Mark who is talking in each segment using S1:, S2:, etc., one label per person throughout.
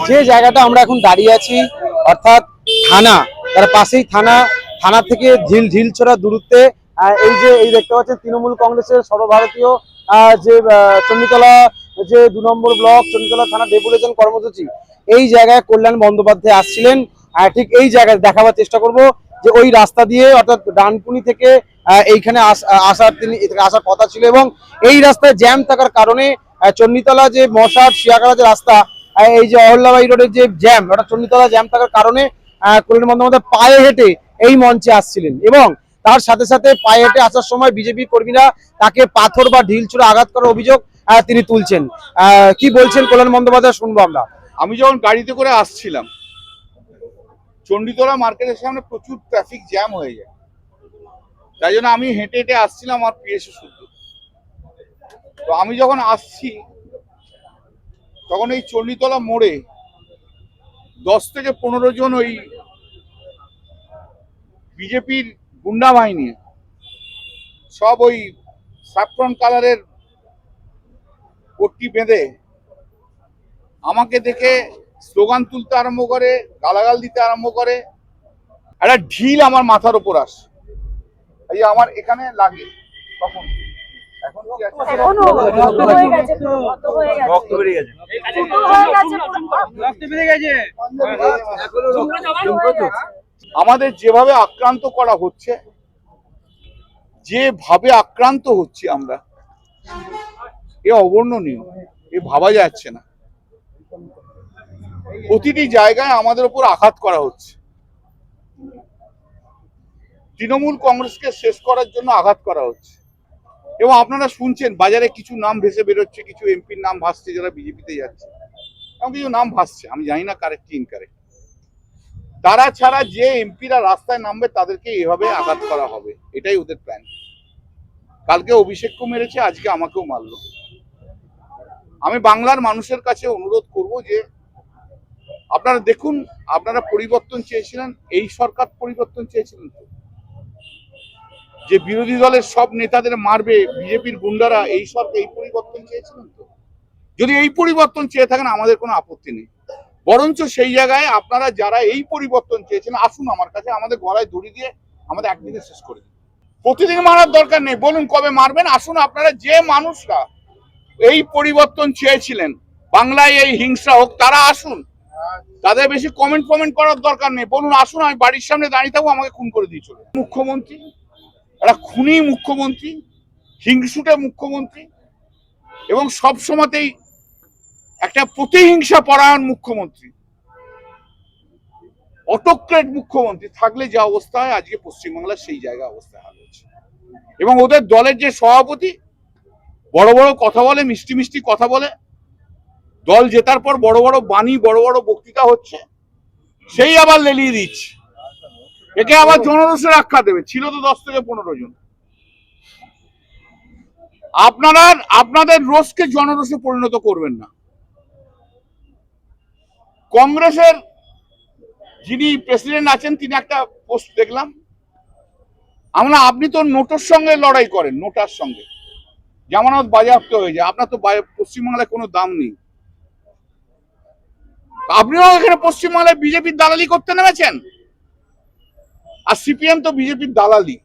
S1: যে জায়গাটা আমরা এখন দাঁড়িয়ে আছি অর্থাৎ থানা, তার পাশেই থানা থেকে ঢিলছড়া দূরত্বে এই দেখতে পাচ্ছেন তৃণমূল কংগ্রেসের সর্বভারতীয় যে চণ্ডীতলা যে 2 নম্বর ব্লক চণ্ডীতলা থানা ডেপুটেশন কর্মসূচি, এই জায়গায় কল্যাণ বন্দ্যোপাধ্যায় আসছিলেন। ঠিক এই জায়গায় দেখাবার চেষ্টা করব যে ওই রাস্তা দিয়ে অর্থাৎ ডানকুনি থেকে এইখানে আসার কথা ছিল এবং এই রাস্তায় জ্যাম থাকার কারণে চণ্ডীতলা যে মশাট শিয়াখালা যে রাস্তা, এই যে অহল্যাবাড়ি রোডের যে জ্যাম, ওটা চণ্ডীতলা জ্যাম থাকার কারণে কল্যাণ বন্দ্যোপাধ্যায় পায়ে হেঁটে এই মঞ্চে আসছিলেন এবং তার সাথে সাথে পায়ে হেঁটে আসার সময় বিজেপি কর্মীরা তাকে পাথর বা ঢিল ছুঁড়ে আঘাত করার অভিযোগ তিনি তুলছেন। কি বলছেন কল্যাণ বন্দ্যোপাধ্যায় শুনবো আমরা।
S2: আমি যখন গাড়িতে করে আসছিলাম, চণ্ডীতলা মার্কেটের সামনে প্রচুর ট্রাফিক জ্যাম হয়ে যায়, তাই জন্য আমি হেঁটে হেঁটে আসছিলাম আমার পিএসও শুদ্ধ। তো আমি যখন আসছি তখন এই চণ্ডীতলা মোড়ে 10 থেকে 15 জন ওই বিজেপির গুন্ডা বাহিনী সব ওই স্যাফরন কালারের পট্টি বেঁধে আমাকে দেখে স্লোগান তুলতে আরম্ভ করে, গালাগাল দিতে আরম্ভ করে। একটা ঢিল আমার মাথার উপর আসে, এই আমার এখানে লাগে। তখন এখন কি আছে? রক্ত বেরিয়ে গেছে। আমাদের যেভাবে আক্রান্ত করা হচ্ছে, যেভাবে আক্রান্ত হচ্ছে আমরা, এ অবর্ণনীয়, এ ভাবা যাচ্ছে না। প্রতিটি জায়গায় আমাদের উপর আঘাত করা হচ্ছে। তৃণমূল কংগ্রেসকে শেষ করার জন্য আঘাত করা হচ্ছে এবং আপনারা শুনছেন বাজারে কিছু নাম ভেসে বেরোচ্ছে, কিছু এমপির নাম ভাসছে যারা বিজেপিতে যাচ্ছে, এবং কিছু নাম ভাসছে, আমি জানি না কারেক্ট কি ইনকারেক্ট। তারা ছাড়া যে এমপিরা রাস্তায় নামবে তাদেরকে এভাবে আঘাত করা হবে, এটাই ওদের প্ল্যান। কালকে অভিষেককেও মেরেছে, আজকে আমাকেও মারলো। আমি বাংলার মানুষের কাছে অনুরোধ করব যে আপনারা দেখুন, আপনারা পরিবর্তন চেয়েছিলেন, এই সরকার পরিবর্তন চেয়েছিলেন তো, যে বিরোধী দলের সব নেতাদের মারবে বিজেপির গুন্ডারা, এই সরকার এই পরিবর্তন চেয়েছিলেন তো? যদি এই পরিবর্তন চেয়ে থাকেন আমাদের কোনো আপত্তি নেই, বরঞ্চ সেই জায়গায় আপনারা যারা এই পরিবর্তন চেয়েছেন আসুন আমার কাছে, আমাদের গলায় দড়ি দিয়ে আমাদের একদিনে শেষ করে দিন। প্রতিদিন মারার দরকার নেই, বলুন কবে মারবেন। আসুন আপনারা যে মানুষরা এই পরিবর্তন চেয়েছিলেন, বাংলায় এই হিংসা হোক, তারা আসুন। তাদের বেশি কমেন্ট করার দরকার নেই, বলুন আসুন, আমি বাড়ির সামনে দাঁড়িয়ে থাকবো, আমাকে খুন করে দিয়ে চলে। মুখ্যমন্ত্রী একটা খুনি মুখ্যমন্ত্রী, হিংসুটে মুখ্যমন্ত্রী এবং সব সময়তেই একটা প্রতিহিংসা পরায়ণ মুখ্যমন্ত্রী, অটোক্রেট মুখ্যমন্ত্রী থাকলে যে অবস্থা হয় আজকে পশ্চিমবাংলার সেই জায়গা অবস্থায় হচ্ছে। এবং ওদের দলের যে সভাপতি বড় বড় কথা বলে, মিষ্টি মিষ্টি কথা বলে, দল জেতার পর বড় বড় বাণী, বড় বড় বক্তৃতা হচ্ছে, সেই আবার লেলিয়ে দিচ্ছে। একে আবার জনরোষের আখ্যা দেবে। ছিল তো 10 থেকে 15 জন। আপনাদের রোষকে জনরোষে পরিণত করবেন না। কংগ্রেসের যিনি প্রেসিডেন্ট আছেন, তিনি একটা পোস্ট দেখলাম, আপনি তো নোটের সঙ্গে লড়াই করেন, নোটার সঙ্গে জামানত বাজেয়াপ্ত হয়ে যায়, আপনার তো পশ্চিমবাংলায় কোনো দাম নেই, আপনিও এখানে পশ্চিমবাংলায় বিজেপির দালালি করতে নেমেছেন। আর সিপিএম তো বিজেপির দালালি,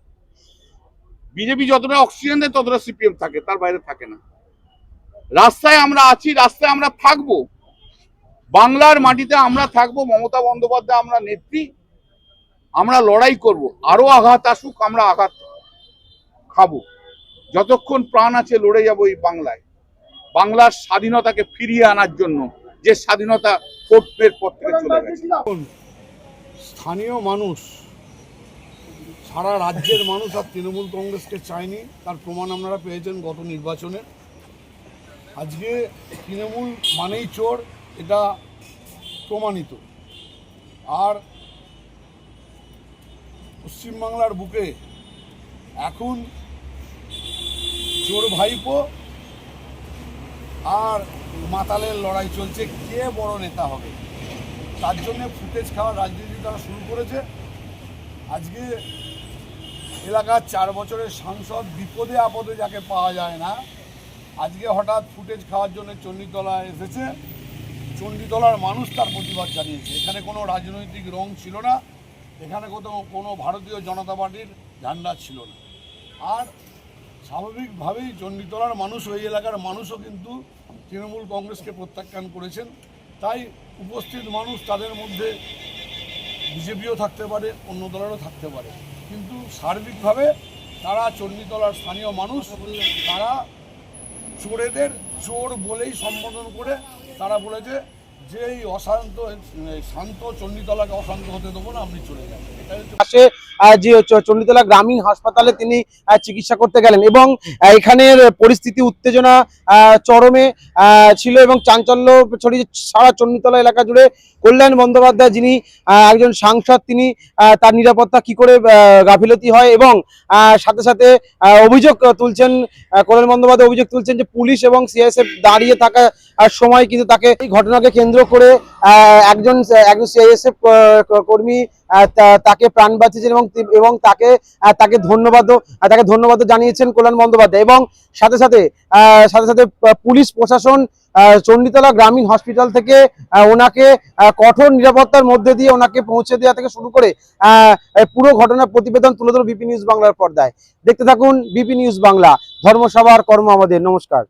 S2: বিজেপি যতটা অক্সিজেন দেয় ততটা সিপিএম থাকে, তার বাইরে থাকে না। রাস্তায় আমরা আছি, রাস্তায় আমরা থাকবো, বাংলার মাটিতে আমরা থাকবো, মমতা বন্দ্যোপাধ্যায় আমরা নেত্রী, আমরা লড়াই করব, আরো আঘাত আসুক আমরা আঘাত খাবো, যতক্ষণ প্রাণ আছে লড়ে যাবো এই বাংলায়, বাংলার স্বাধীনতাকে ফিরিয়ে আনার জন্য, যে স্বাধীনতা ফোর্টের পর থেকে চলে গেছে।
S3: স্থানীয় মানুষ, সারা রাজ্যের মানুষ আর তৃণমূল কংগ্রেসকে চায়নি, তার প্রমাণ আপনারা পেয়েছেন গত নির্বাচনে। আজকে তৃণমূল মানেই চোর, এটা প্রমাণিত। আর পশ্চিমবাংলার বুকে এখন চোর ভাইপো আর মাতালের লড়াই চলছে কে বড় নেতা হবে। তার জন্য ফুটেজ খাওয়ার রাজনীতি তারা শুরু করেছে। আজকে এলাকার 4 বছরের সাংসদ বিপদে আপদে যাকে পাওয়া যায় না, আজকে হঠাৎ ফুটেজ খাওয়ার জন্য চণ্ডীতলায় এসেছে। চণ্ডীতলার মানুষ তার প্রতিবাদ জানিয়েছে। এখানে কোনো রাজনৈতিক রং ছিল না, এখানে কোনো ভারতীয় জনতা পার্টির ঝান্ডা ছিল না। আর স্বাভাবিকভাবেই চণ্ডীতলার মানুষ, ওই এলাকার মানুষও কিন্তু তৃণমূল কংগ্রেসকে প্রত্যাখ্যান করেছেন। তাই উপস্থিত মানুষ, তাদের মধ্যে বিজেপিও থাকতে পারে, অন্য দলেরও থাকতে পারে, কিন্তু সার্বিকভাবে তারা চণ্ডীতলার স্থানীয় মানুষ, তারা চোরেদের চোর বলেই সম্বোধন করে তারা বলেছে যে এই শান্ত চণ্ডীতলাকে অশান্ত হতে দেবো না, আপনি চলে যান। এটাই হচ্ছে
S1: পাশে যে চণ্ডীতলা গ্রামীণ হাসপাতালে তিনি চিকিৎসা করতে গেলেন এবং এখানের পরিস্থিতি উত্তেজনা চরমে ছিল এবং চাঞ্চল্য ছড়িয়ে সারা চণ্ডীতলা এলাকা জুড়ে। কল্যাণ বন্দ্যোপাধ্যায়, যিনি একজন সাংসদ, তিনি তার নিরাপত্তা কি করে গাফিলতি হয় এবং সাথে সাথে অভিযোগ তুলছেন, কল্যাণ বন্দ্যোপাধ্যায় অভিযোগ তুলছেন যে পুলিশ এবং সিআইএসএফ দাঁড়িয়ে থাকা সময় কিন্তু তাকে, এই ঘটনাকে কেন্দ্র করে একজন সিআইএসএফ কর্মী তাকে প্রাণ বাঁচিয়েছেন এবং তাকে ধন্যবাদ জানিয়েছেন কল্যাণ বন্দ্যোপাধ্যায়। এবং সাথে সাথে পুলিশ প্রশাসন চণ্ডীতলা গ্রামীণ হসপিটাল থেকে ওনাকে কঠোর নিরাপত্তার মধ্যে দিয়ে ওনাকে পৌঁছে দেওয়া থেকে শুরু করে পুরো ঘটনার প্রতিবেদন তুলে ধরো বিপি নিউজ বাংলার পর্দায়। দেখতে থাকুন বিপি নিউজ বাংলা, ধর্মসভার কর্ম আমাদের। নমস্কার।